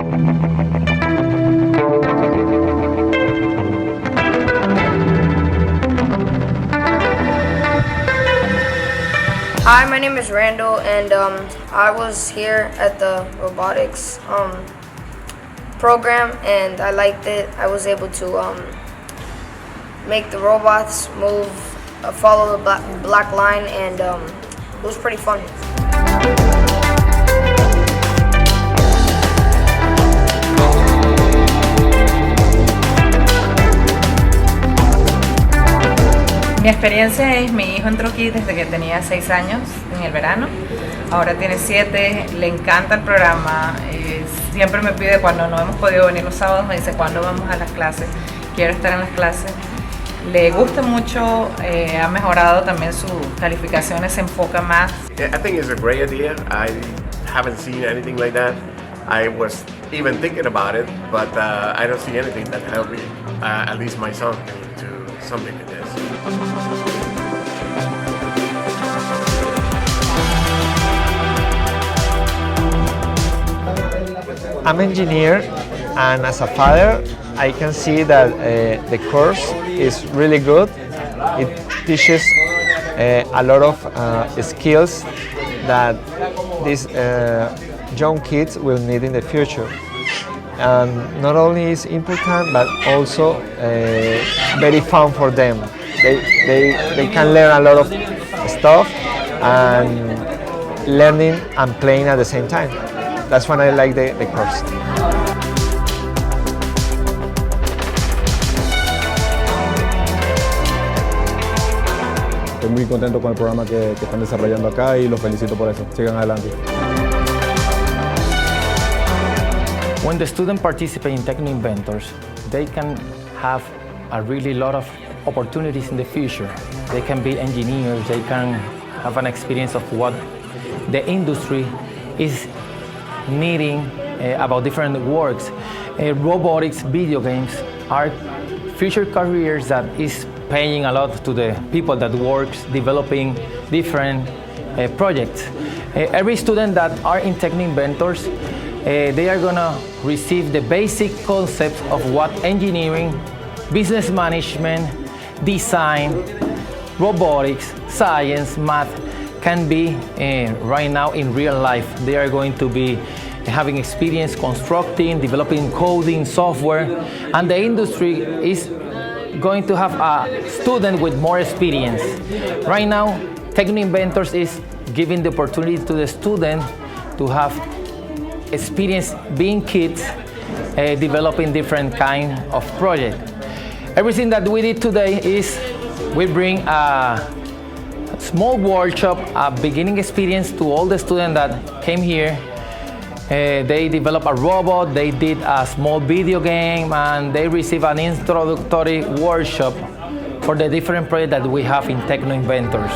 Hi, my name is Randall, and I was here at the robotics program, and I liked it. I was able to make the robots move, follow the black line, and it was pretty fun. Mi experiencia es, mi hijo entró aquí desde que tenía 6 años, en el verano, ahora tiene 7, le encanta el programa, siempre me pide cuando no hemos podido venir los sábados, me dice cuándo vamos a las clases, quiero estar en las clases, le gusta mucho, ha mejorado también sus calificaciones, se enfoca más. I think it's a great idea. I haven't seen anything like that. I was even thinking about it, but I don't see anything that helped me, at least my son, to something like this. I'm an engineer, and as a father, I can see that the course is really good. It teaches a lot of skills that these young kids will need in the future. And not only is important, but also very fun for them. They can learn a lot of stuff and learning and playing at the same time. That's when I like the course. Estoy muy contento con el programa que están desarrollando acá y los felicito por eso. Sigan adelante. When the students participate in Techno Inventors, they can have a really lot of opportunities in the future. They can be engineers, they can have an experience of what the industry is needing about different works. Robotics, video games are future careers that is paying a lot to the people that works developing different projects. Every student that are in Techno Inventors, they are gonna receive the basic concepts of what engineering, business management, design, robotics, science, math can be right now in real life. They are going to be having experience constructing, developing coding, software, and the industry is going to have a student with more experience. Right now, Techno Inventors is giving the opportunity to the student to have experience being kids, developing different kind of project. Everything that we did today is we bring a small workshop, a beginning experience to all the students that came here. They developed a robot, they did a small video game, and they received an introductory workshop for the different projects that we have in Techno Inventors.